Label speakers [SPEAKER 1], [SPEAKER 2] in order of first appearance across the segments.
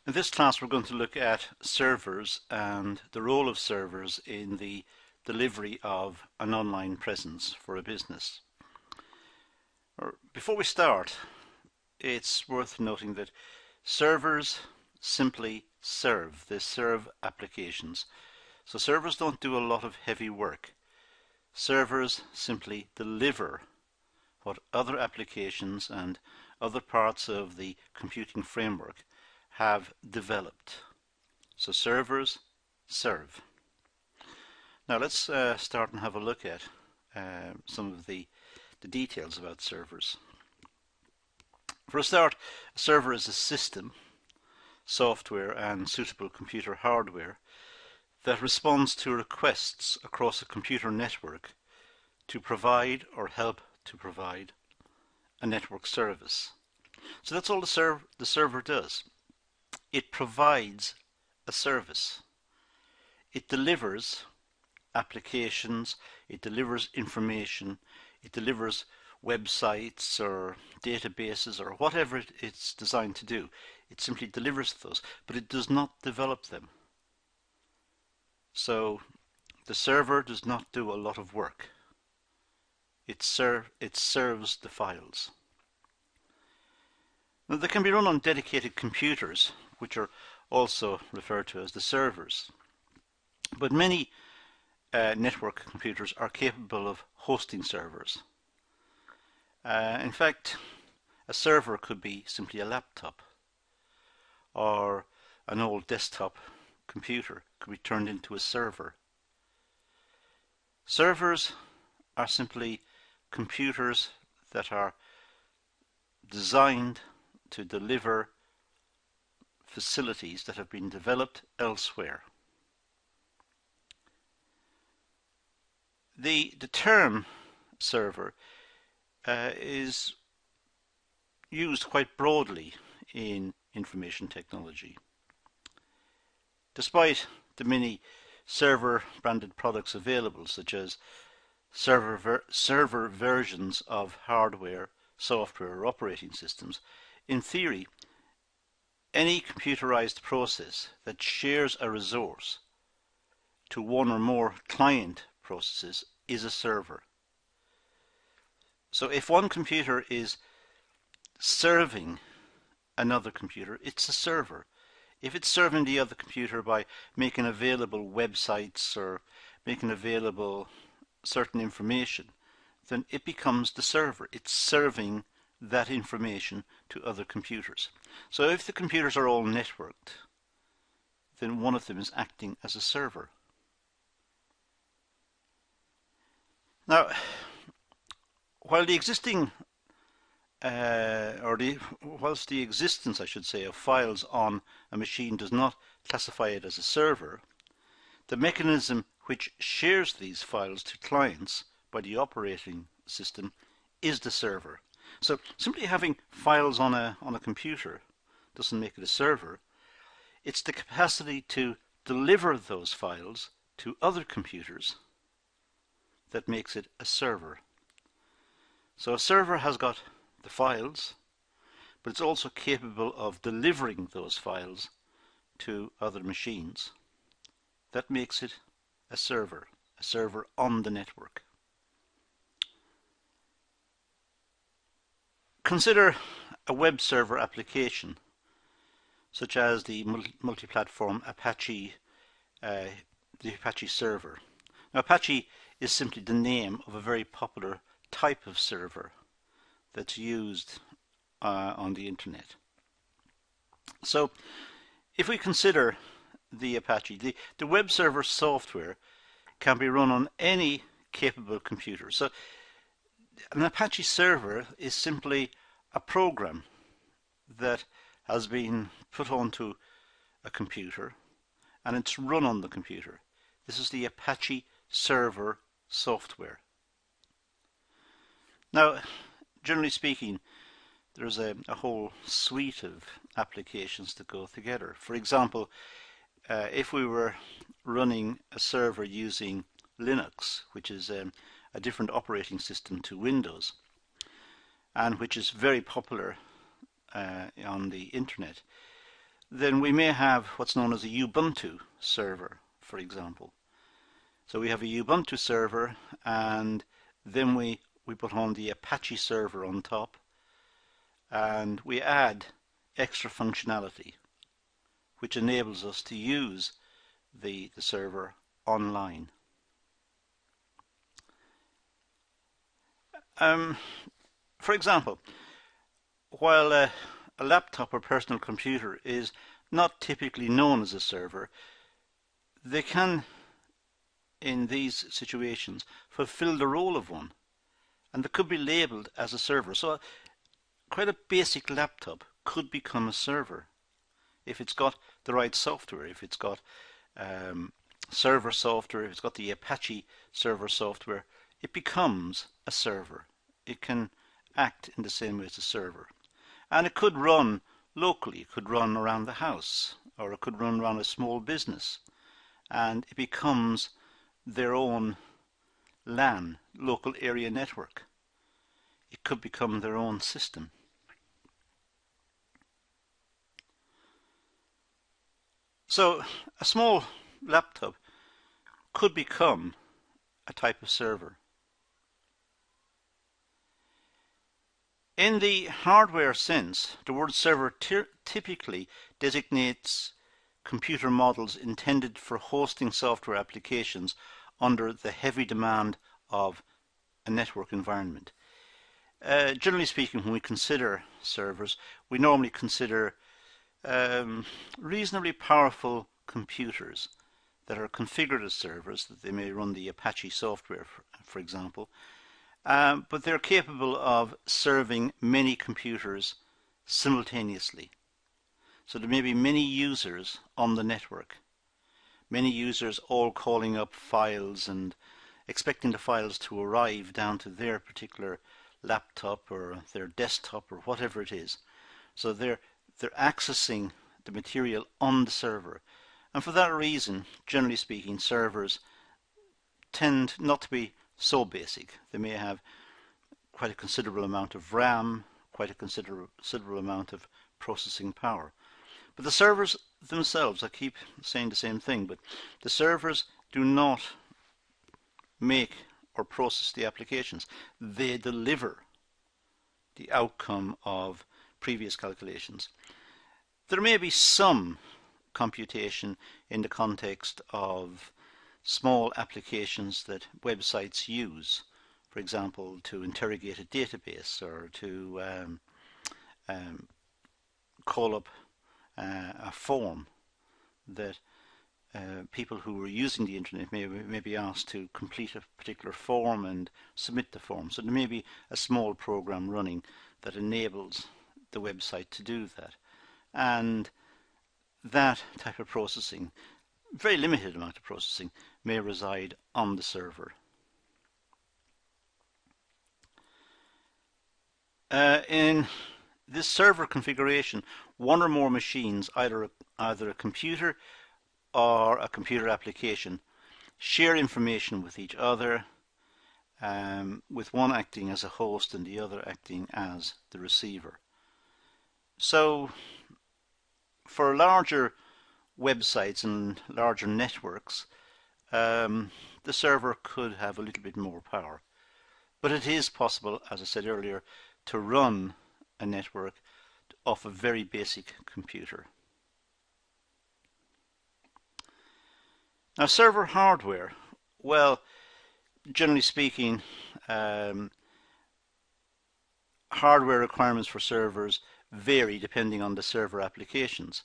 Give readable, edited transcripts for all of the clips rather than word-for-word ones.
[SPEAKER 1] In this class we're going to look at servers and the role of servers in the delivery of an online presence for a business. Before we start, it's worth noting that servers simply serve. They serve applications. So servers don't do a lot of heavy work. Servers simply deliver what other applications and other parts of the computing framework have developed. So servers serve. Now let's start and have a look at some of the details about servers. For a start, a server is a system, software and suitable computer hardware that responds to requests across a computer network to provide or help to provide a network service. So that's all the server does. It provides a service. It delivers applications, it delivers information, it delivers websites or databases or whatever it's designed to do. It simply delivers those, but it does not develop them. So the server does not do a lot of work. It serves the files. Now they can be run on dedicated computers, which are also referred to as the servers. But many network computers are capable of hosting servers. In fact, a server could be simply a laptop, or an old desktop computer could be turned into a server. Servers are simply computers that are designed to deliver facilities that have been developed elsewhere. The term server is used quite broadly in information technology. Despite the many server branded products available, such as server versions of hardware, software or operating systems, in theory any computerized process that shares a resource to one or more client processes is a server. So if one computer is serving another computer, it's a server. If it's serving the other computer by making available websites or making available certain information, then it becomes the server. It's serving that information to other computers. So if the computers are all networked, then one of them is acting as a server. Now, while the existing whilst the existence, I should say, of files on a machine does not classify it as a server, the mechanism which shares these files to clients by the operating system is the server. So simply having files on a computer doesn't make it a server. It's the capacity to deliver those files to other computers that makes it a server. So a server has got the files, but it's also capable of delivering those files to other machines. That makes it a server on the network. Consider a web server application, such as the multi-platform Apache, the Apache server. Now, Apache is simply the name of a very popular type of server that's used on the internet. So, if we consider the Apache, the web server software can be run on any capable computer. So, an Apache server is simply a program that has been put onto a computer and it's run on the computer. This is the Apache server software. Now, generally speaking, there's a whole suite of applications that go together. For example, if we were running a server using Linux, which is a different operating system to Windows, and which is very popular on the internet, then we may have what's known as a Ubuntu server, for example. So we have a Ubuntu server, and then we put on the Apache server on top, and we add extra functionality which enables us to use the server online. For example, while a laptop or personal computer is not typically known as a server, they can, in these situations, fulfill the role of one, and they could be labeled as a server. So quite a basic laptop could become a server if it's got the right software, if it's got server software, if it's got the Apache server software, it becomes a server. It can act in the same way as a server. And it could run locally, it could run around the house, or it could run around a small business, and it becomes their own LAN, local area network. It could become their own system. So a small laptop could become a type of server. In the hardware sense, the word server typically designates computer models intended for hosting software applications under the heavy demand of a network environment. Generally speaking, when we consider servers, we normally consider reasonably powerful computers that are configured as servers, that they may run the Apache software, for example, but they're capable of serving many computers simultaneously. So there may be many users on the network, many users all calling up files and expecting the files to arrive down to their particular laptop or their desktop or whatever it is. So they're accessing the material on the server. And for that reason, generally speaking, servers tend not to be so basic. They may have quite a considerable amount of RAM, quite a considerable amount of processing power. But the servers themselves, I keep saying the same thing, but the servers do not make or process the applications. They deliver the outcome of previous calculations. There may be some computation in the context of small applications that websites use, for example, to interrogate a database or to call up a form that people who are using the internet may be asked to complete a particular form and submit the form. So there may be a small program running that enables the website to do that. And that type of processing, very limited amount of processing, may reside on the server. In this server configuration, one or more machines, either a computer or a computer application, share information with each other, with one acting as a host and the other acting as the receiver. So for larger websites and larger networks, the server could have a little bit more power. But it is possible, as I said earlier, to run a network off a very basic computer. Now, server hardware, well, generally speaking, hardware requirements for servers vary depending on the server applications.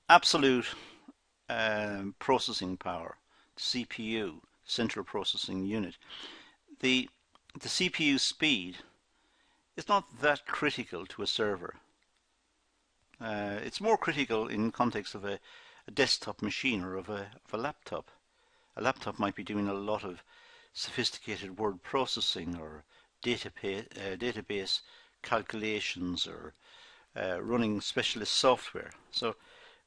[SPEAKER 1] Absolute processing power, CPU, central processing unit, the CPU speed is not that critical to a server. It's more critical in context of a desktop machine or of a laptop. A laptop might be doing a lot of sophisticated word processing or database calculations or running specialist software. So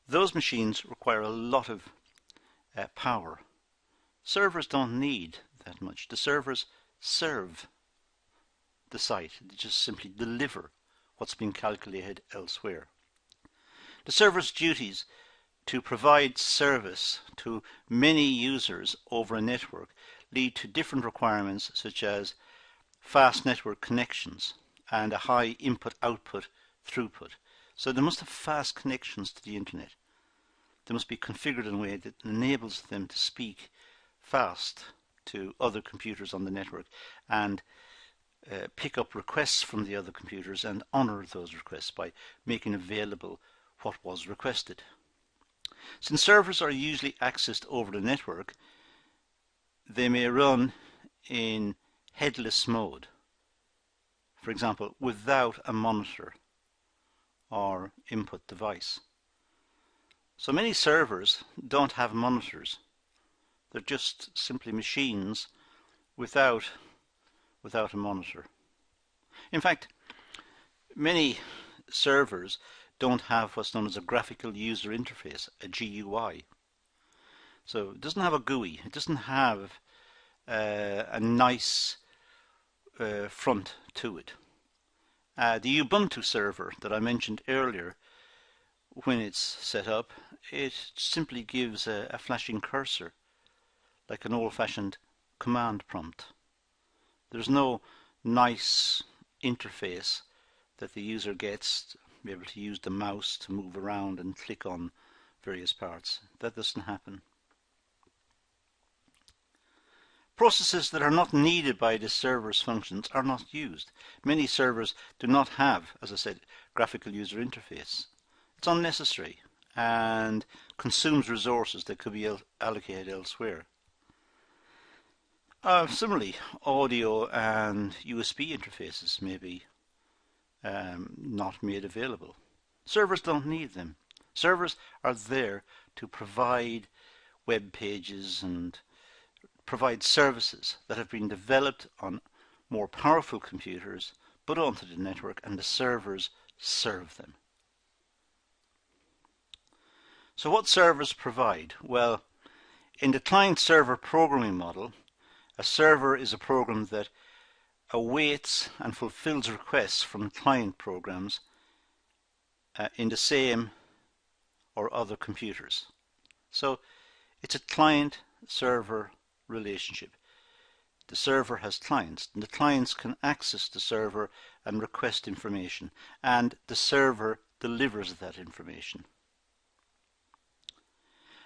[SPEAKER 1] those machines require a lot of power. Servers don't need that much. The servers serve the site. They just simply deliver what's been calculated elsewhere. The server's duties to provide service to many users over a network lead to different requirements such as fast network connections and a high input-output throughput. So they must have fast connections to the internet. They must be configured in a way that enables them to speak fast to other computers on the network and pick up requests from the other computers and honor those requests by making available what was requested. Since servers are usually accessed over the network, they may run in headless mode, for example, without a monitor or input device. So many servers don't have monitors. They're just simply machines without a monitor. In fact, many servers don't have what's known as a graphical user interface, a GUI. So it doesn't have a GUI. It doesn't have a nice front to it. The Ubuntu server that I mentioned earlier, when it's set up, it simply gives a flashing cursor, like an old-fashioned command prompt. There's no nice interface that the user gets to be able to use the mouse to move around and click on various parts. That doesn't happen. Processes that are not needed by the server's functions are not used. Many servers do not have, as I said, graphical user interface. It's unnecessary and consumes resources that could be allocated elsewhere. Similarly, audio and USB interfaces may be not made available. Servers don't need them. Servers are there to provide web pages and provide services that have been developed on more powerful computers, put onto the network, and the servers serve them. So what servers provide? Well, in the client-server programming model, a server is a program that awaits and fulfills requests from client programs in the same or other computers. So it's a client-server relationship. The server has clients, and the clients can access the server and request information, and the server delivers that information.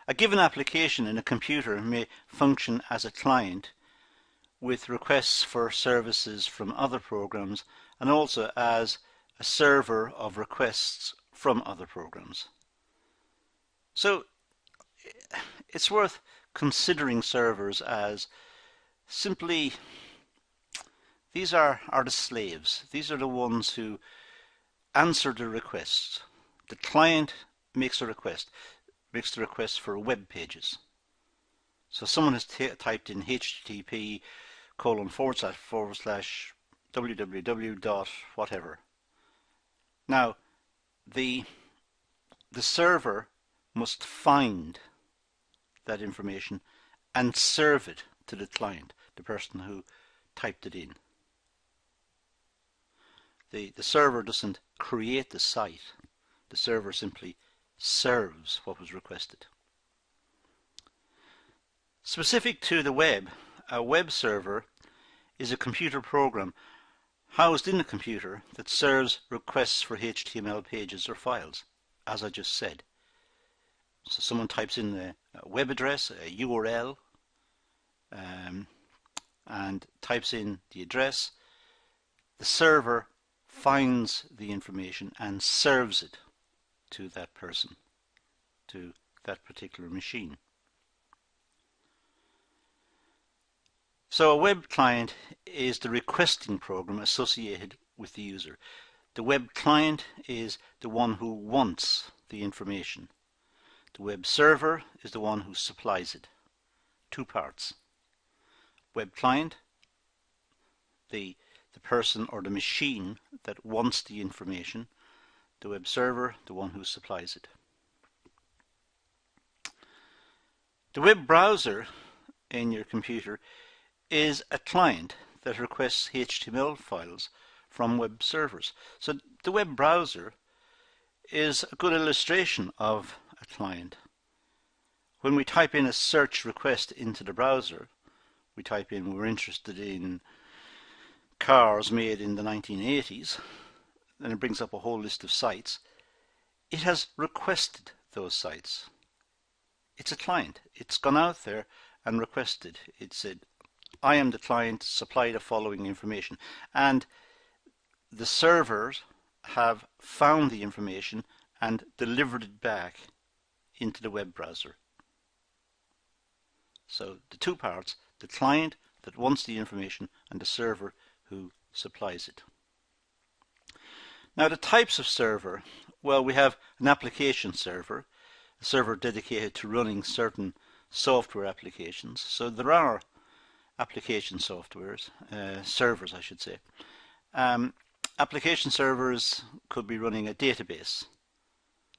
[SPEAKER 1] A given application in a computer may function as a client with requests for services from other programs, and also as a server of requests from other programs. So it's worth considering servers as simply, these are the slaves. These are the ones who answer the requests. The client makes the request for web pages. So someone has typed in http://www. whatever. Now, the server must find that information and serve it to the client, the person who typed it in. The server doesn't create the site. The server simply serves what was requested. Specific to the web, a web server is a computer program housed in a computer that serves requests for HTML pages or files, as I just said. So someone types in a web address, a URL, and types in the address. The server finds the information and serves it to that person, to that particular machine. So a web client is the requesting program associated with the user. The web client is the one who wants the information. The web server is the one who supplies it. Two parts. Web client, the person or the machine that wants the information. The web server, the one who supplies it. The web browser in your computer is a client that requests HTML files from web servers. So the web browser is a good illustration of a client. When we type in a search request into the browser, we type in we're interested in cars made in the 1980s, and it brings up a whole list of sites. It has requested those sites. It's a client. It's gone out there and requested. It said, I am the client, supply the following information. And the servers have found the information and delivered it back into the web browser. So the two parts, the client that wants the information and the server who supplies it. Now the types of server, well, we have an application server, a server dedicated to running certain software applications. So there are application softwares, servers I should say. Application servers could be running a database.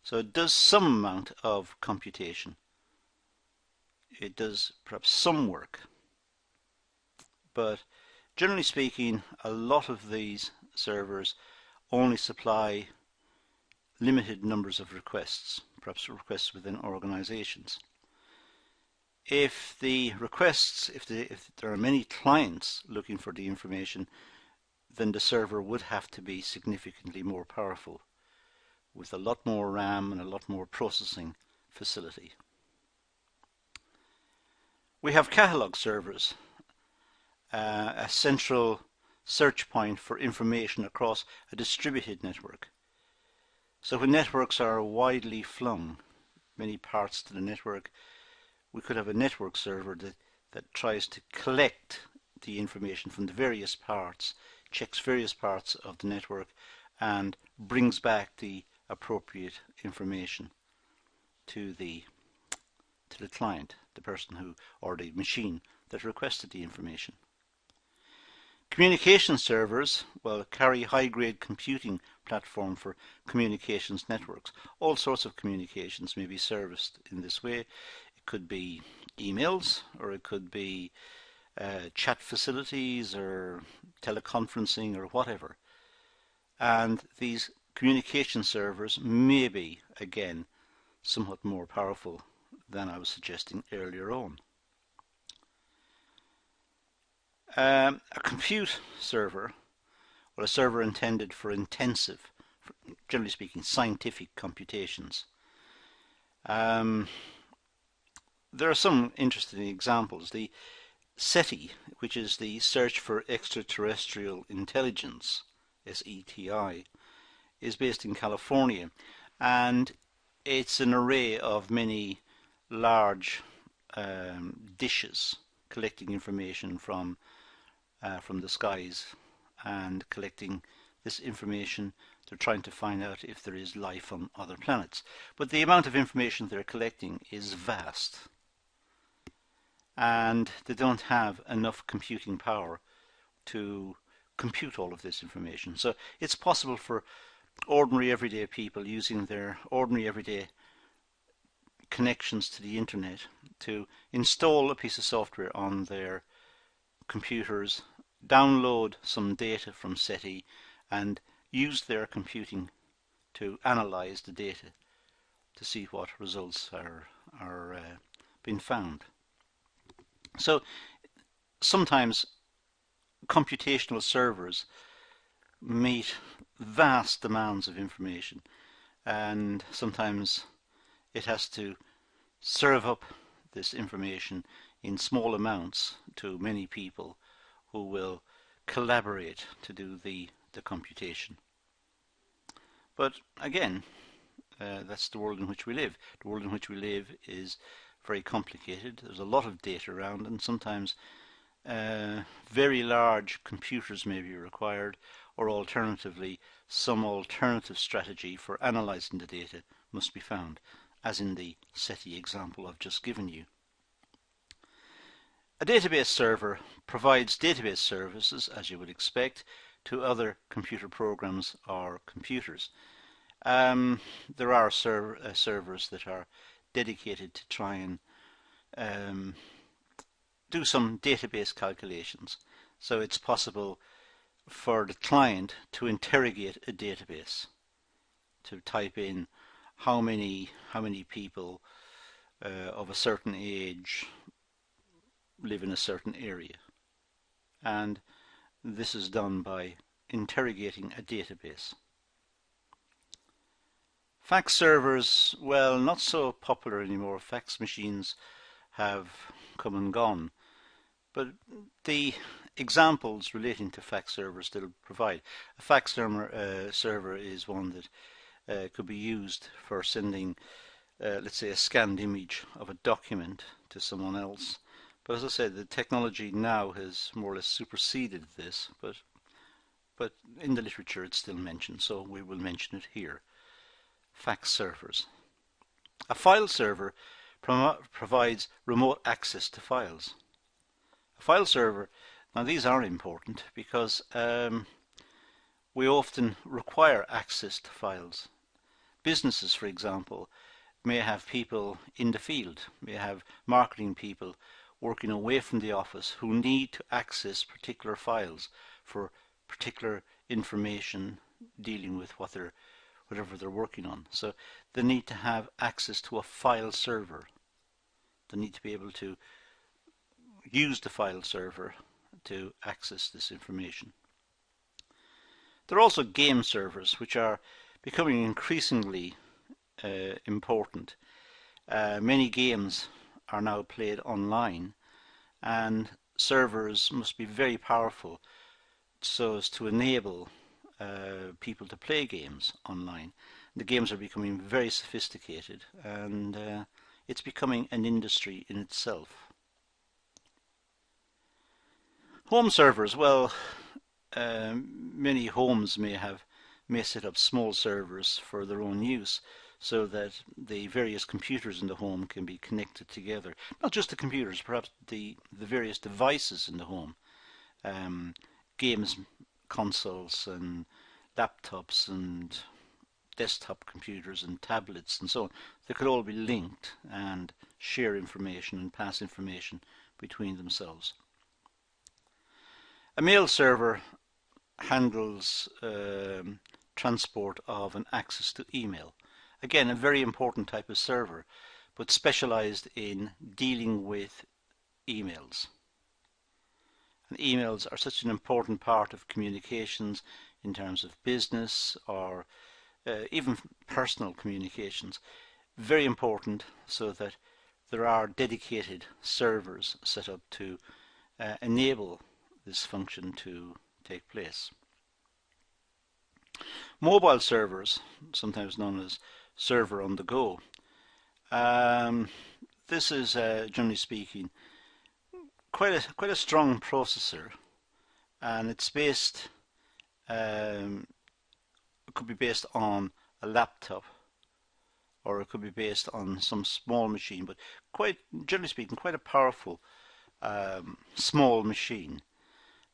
[SPEAKER 1] So it does some amount of computation. It does perhaps some work. But generally speaking, a lot of these servers only supply limited numbers of requests, perhaps requests within organizations. If there are many clients looking for the information, then the server would have to be significantly more powerful, with a lot more RAM and a lot more processing facility. We have catalog servers, a central search point for information across a distributed network. So when networks are widely flung, many parts to the network, we could have a network server that tries to collect the information from the various parts, checks various parts of the network, and brings back the appropriate information to the client, the person who, or the machine that requested the information. Communication servers, well, carry high-grade computing platform for communications networks. All sorts of communications may be serviced in this way. It could be emails, or it could be chat facilities, or teleconferencing, or whatever. And these communication servers may be, again, somewhat more powerful than I was suggesting earlier on. A compute server, well, a server intended for intensive, generally speaking, scientific computations. There are some interesting examples. The SETI, which is the Search for Extraterrestrial Intelligence, SETI, is based in California, and it's an array of many large dishes collecting information from the skies and collecting this information. They're trying to find out if there is life on other planets. But the amount of information they're collecting is vast, and they don't have enough computing power to compute all of this information. So it's possible for ordinary everyday people using their ordinary everyday connections to the internet to install a piece of software on their computers, download some data from SETI, and use their computing to analyze the data to see what results are being found. So sometimes computational servers meet vast demands of information, and sometimes it has to serve up this information in small amounts to many people who will collaborate to do the computation. But again, that's the world in which we live. The world in which we live is very complicated. There's a lot of data around, and sometimes very large computers may be required, or alternatively some alternative strategy for analyzing the data must be found, as in the SETI example I've just given you. A database server provides database services, as you would expect, to other computer programs or computers. There are servers that are dedicated to try and do some database calculations. So it's possible for the client to interrogate a database, to type in how many people of a certain age live in a certain area, and this is done by interrogating a database. Fax servers, well, not so popular anymore. Fax machines have come and gone, but the examples relating to fax servers still provide. A fax server is one that could be used for sending, let's say, a scanned image of a document to someone else. But as I said, the technology now has more or less superseded this, but in the literature it's still mentioned, so we will mention it here. Fax servers. A file server provides remote access to files. A file server, now these are important because we often require access to files. Businesses, for example, may have people in the field, may have marketing people working away from the office who need to access particular files for particular information dealing with whatever they're working on. So they need to have access to a file server. They need to be able to use the file server to access this information. There are also game servers, which are becoming increasingly important. Many games are now played online, and servers must be very powerful so as to enable people to play games online. The games are becoming very sophisticated, and it's becoming an industry in itself. Home servers, well, many homes may set up small servers for their own use, so that the various computers in the home can be connected together. Not just the computers, perhaps the various devices in the home, games consoles and laptops and desktop computers and tablets and so on. They could all be linked and share information and pass information between themselves. A mail server handles transport of and access to email. Again, a very important type of server, but specialized in dealing with emails. And emails are such an important part of communications in terms of business or even personal communications. Very important, so that there are dedicated servers set up to enable this function to take place. Mobile servers, sometimes known as server on the go. This is, generally speaking, quite a strong processor, and it's based. It could be based on a laptop, or it could be based on some small machine, but generally speaking, quite a powerful small machine.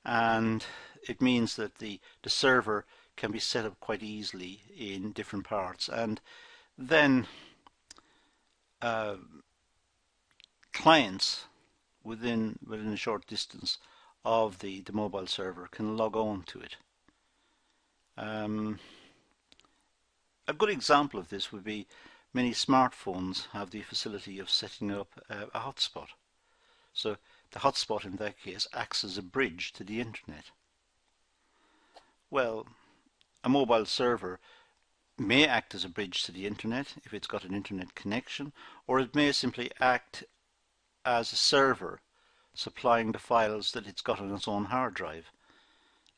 [SPEAKER 1] And it means that the server can be set up quite easily in different parts, and then clients within a short distance of the mobile server can log on to it. A good example of this would be many smartphones have the facility of setting up a hotspot. So the hotspot in that case acts as a bridge to the internet. Well, a mobile server may act as a bridge to the internet if it's got an internet connection, or it may simply act as a server supplying the files that it's got on its own hard drive,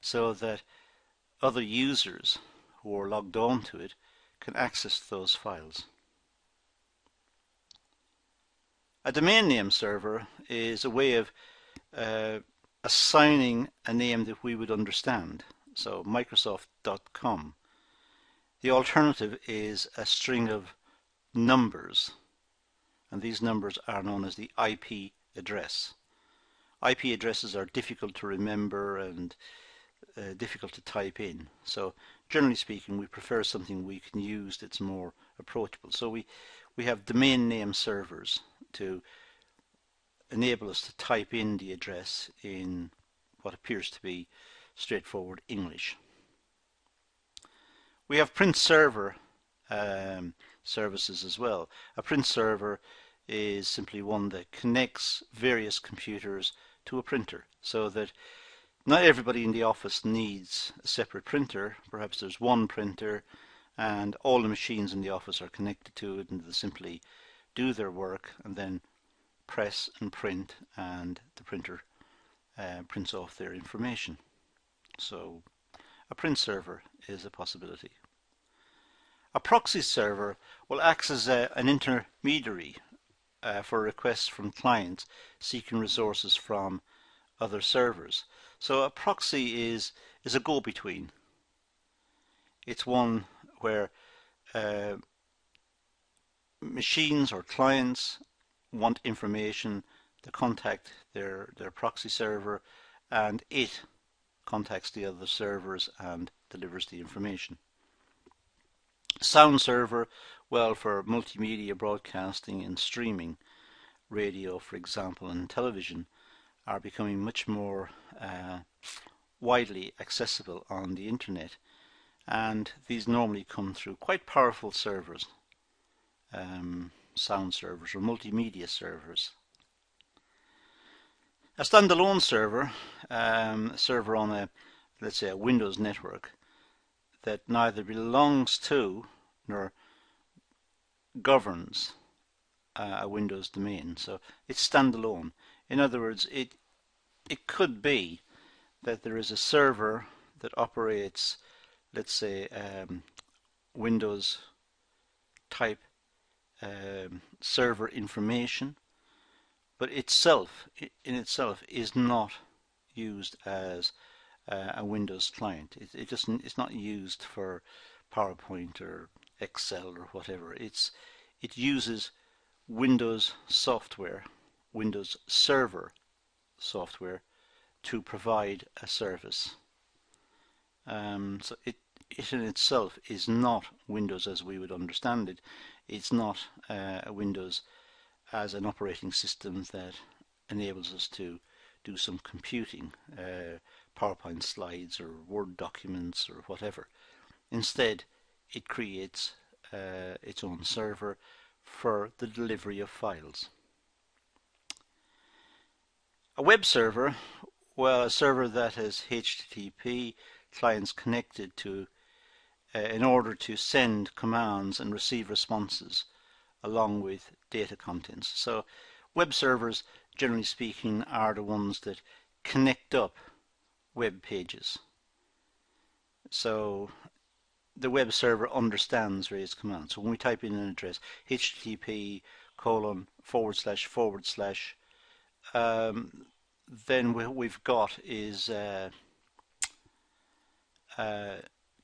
[SPEAKER 1] so that other users who are logged on to it can access those files. A domain name server is a way of assigning a name that we would understand. So Microsoft.com. The alternative is a string of numbers, and these numbers are known as the IP address. IP addresses are difficult to remember and difficult to type in. So generally speaking, we prefer something we can use that's more approachable. So we have domain name servers to enable us to type in the address in what appears to be straightforward English. We have print server services as well. A print server is simply one that connects various computers to a printer, so that not everybody in the office needs a separate printer. Perhaps there's one printer and all the machines in the office are connected to it, and they simply do their work and then press and print, and the printer prints off their information. So a print server is a possibility. A proxy server will act as an intermediary for requests from clients seeking resources from other servers. So a proxy is a go-between. It's one where machines or clients want information to contact their proxy server, and it contacts the other servers and delivers the information. Sound server, well, for multimedia broadcasting and streaming, radio for example and television, are becoming much more widely accessible on the internet, and these normally come through quite powerful servers, sound servers or multimedia servers. A standalone server, a server on a, let's say, a Windows network that neither belongs to nor governs a Windows domain, so it's standalone. In other words, it could be that there is a server that operates, let's say, Windows type server information, but itself, in itself, is not used as a Windows client. It's not used for PowerPoint or Excel or whatever. It uses Windows software, Windows Server software, to provide a service. So it in itself is not Windows as we would understand it. It's not a Windows as an operating system that enables us to do some computing, PowerPoint slides or Word documents or whatever. Instead, it creates its own server for the delivery of files. A web server, well, a server that has HTTP clients connected to in order to send commands and receive responses along with data contents. So web servers, generally speaking, are the ones that connect up web pages. So the web server understands various commands. So when we type in an address, http:// then what we've got is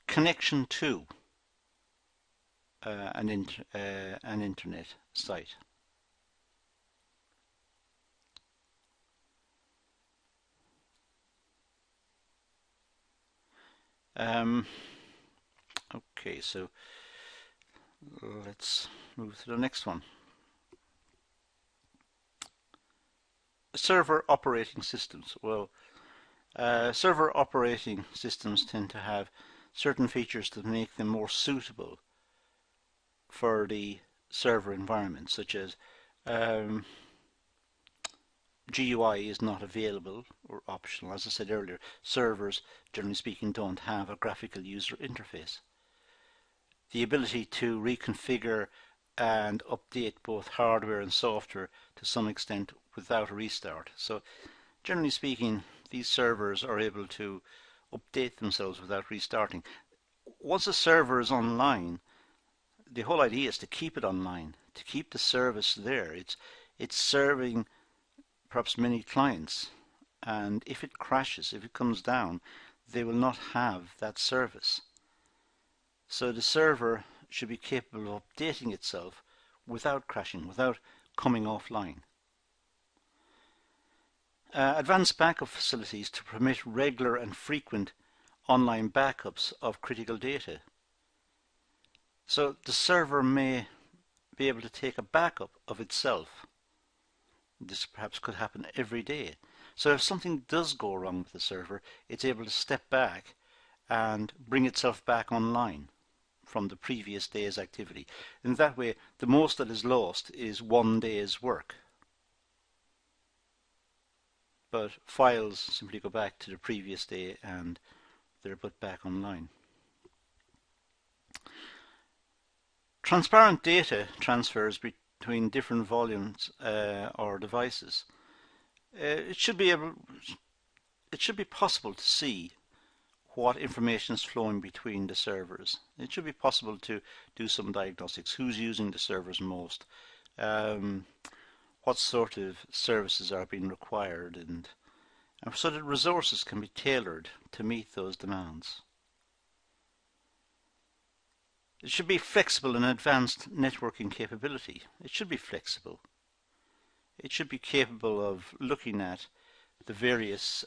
[SPEAKER 1] connection to an internet site. Okay, so let's move to the next one. Server operating systems. Well, server operating systems tend to have certain features that make them more suitable for the server environment, such as GUI is not available or optional. As I said earlier, servers, generally speaking, don't have a graphical user interface. The ability to reconfigure and update both hardware and software to some extent without a restart. So generally speaking, these servers are able to update themselves without restarting. Once a server is online, the whole idea is to keep it online, to keep the service there. It's serving perhaps many clients, and if it crashes, if it comes down, they will not have that service. So the server should be capable of updating itself without crashing, without coming offline. Advanced backup facilities to permit regular and frequent online backups of critical data. So the server may be able to take a backup of itself. This perhaps could happen every day. So if something does go wrong with the server, it's able to step back and bring itself back online from the previous day's activity. In that way, the most that is lost is one day's work. But files simply go back to the previous day and they're put back online. Transparent data transfers between different volumes or devices. It should be possible to see what information is flowing between the servers. It should be possible to do some diagnostics. Who's using the servers most? What sort of services are being required, and so that resources can be tailored to meet those demands. It should be flexible and advanced networking capability. It should be flexible. It should be capable of looking at the various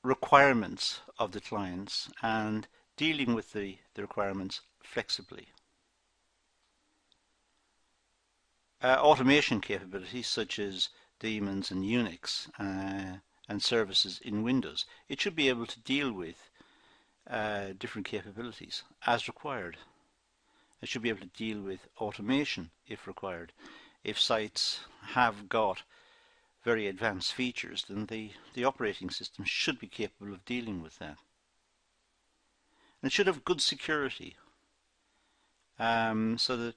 [SPEAKER 1] requirements of the clients and dealing with the requirements flexibly. Automation capabilities such as daemons and Unix and services in Windows. It should be able to deal with different capabilities as required. It should be able to deal with automation if required. If sites have got very advanced features, then the operating system should be capable of dealing with that. And it should have good security, so that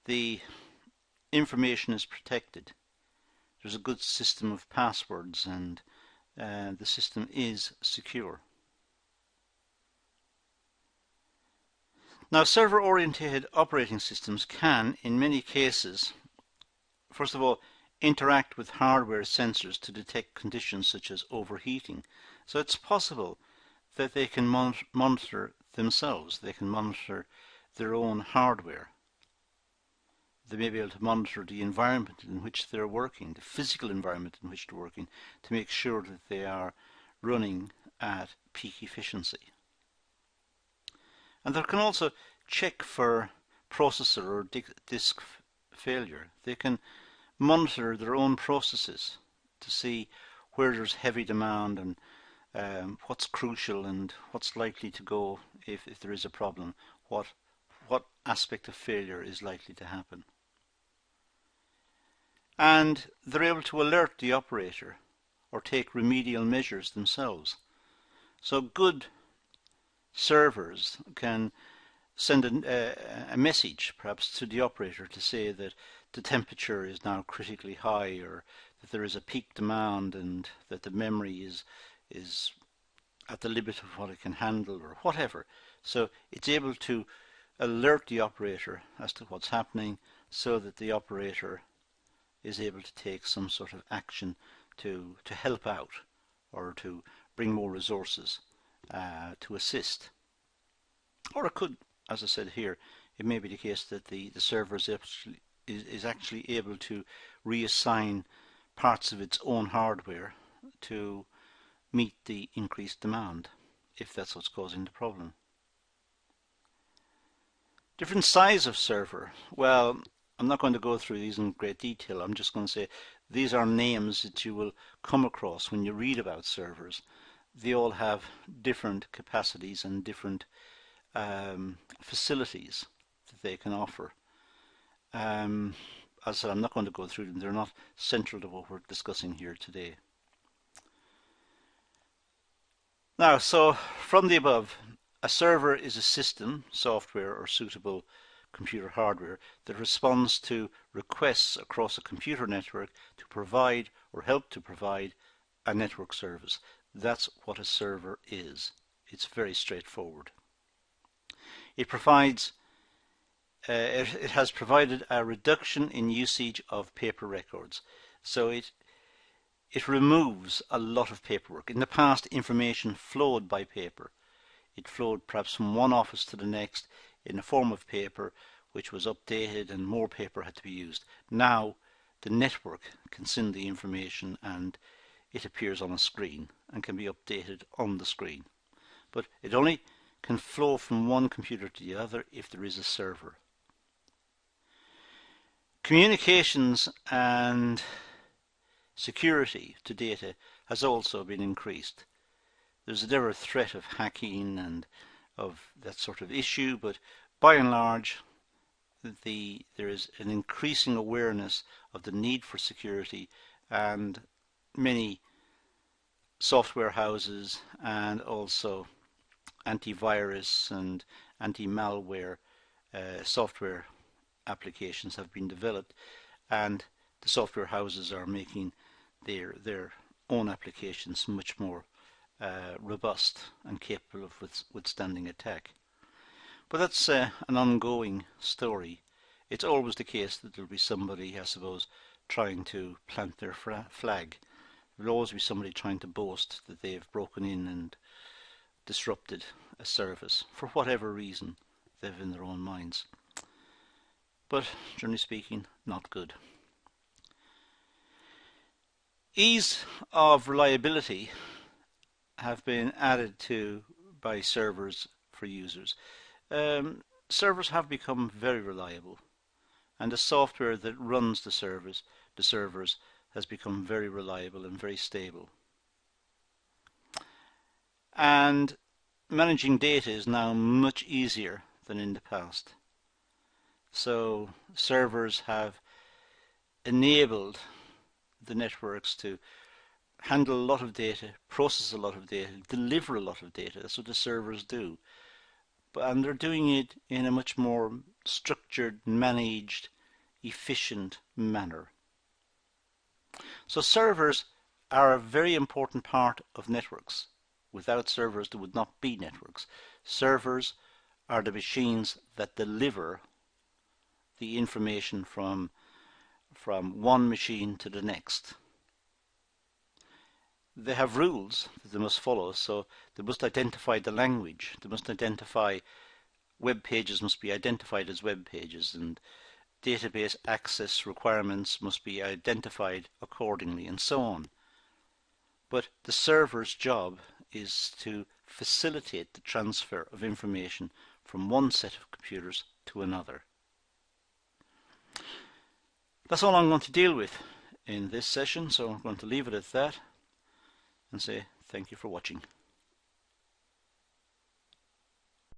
[SPEAKER 1] the information is protected. There's a good system of passwords and the system is secure. Now, server-oriented operating systems can, in many cases, first of all, interact with hardware sensors to detect conditions such as overheating. So it's possible that they can monitor themselves. They can monitor their own hardware. They may be able to monitor the environment in which they're working, the physical environment in which they're working, to make sure that they are running at peak efficiency. And they can also check for processor or disk failure. They can monitor their own processes to see where there's heavy demand and what's crucial and what's likely to go if there is a problem, what aspect of failure is likely to happen. And they're able to alert the operator or take remedial measures themselves. So good servers can send a message perhaps to the operator to say that the temperature is now critically high, or that there is a peak demand and that the memory is at the limit of what it can handle, or whatever. So it's able to alert the operator as to what's happening, so that the operator is able to take some sort of action to help out or to bring more resources to assist. Or it could, as I said here, it may be the case that the server is actually able to reassign parts of its own hardware to meet the increased demand, if that's what's causing the problem. Different size of server. Well, I'm not going to go through these in great detail. I'm just going to say these are names that you will come across when you read about servers. They all have different capacities and different facilities that they can offer. As I said, I'm not going to go through them. They're not central to what we're discussing here today. Now, so from the above, a server is a system, software, or suitable computer hardware that responds to requests across a computer network to provide or help to provide a network service. That's what a server is. It's very straightforward. It provides it has provided a reduction in usage of paper records. So it removes a lot of paperwork. In the past, information flowed by paper. It flowed perhaps from one office to the next in the form of paper, which was updated, and more paper had to be used. Now the network can send the information and it appears on a screen and can be updated on the screen. But it only can flow from one computer to the other if there is a server. Communications and security to data has also been increased. There's never a threat of hacking and of that sort of issue, but by and large, there is an increasing awareness of the need for security, and many software houses and also antivirus and anti-malware software applications have been developed, and the software houses are making their own applications much more robust and capable of withstanding attack. But that's an ongoing story. It's always the case that there'll be somebody, I suppose, trying to plant their flag. There'll always be somebody trying to boast that they've broken in and disrupted a service for whatever reason they've in their own minds. But generally speaking, not good. Ease of reliability have been added to by servers for users. Servers have become very reliable, and the software that runs the servers has become very reliable and very stable. And managing data is now much easier than in the past. So servers have enabled the networks to handle a lot of data, process a lot of data, deliver a lot of data. That's what the servers do. And they're doing it in a much more structured, managed, efficient manner. So servers are a very important part of networks. Without servers, there would not be networks. Servers are the machines that deliver the information from one machine to the next. They have rules that they must follow, so they must identify the language. They must identify web pages must be identified as web pages, and database access requirements must be identified accordingly, and so on. But the server's job is to facilitate the transfer of information from one set of computers to another. That's all I'm going to deal with in this session, so I'm going to leave it at that and say thank you for watching.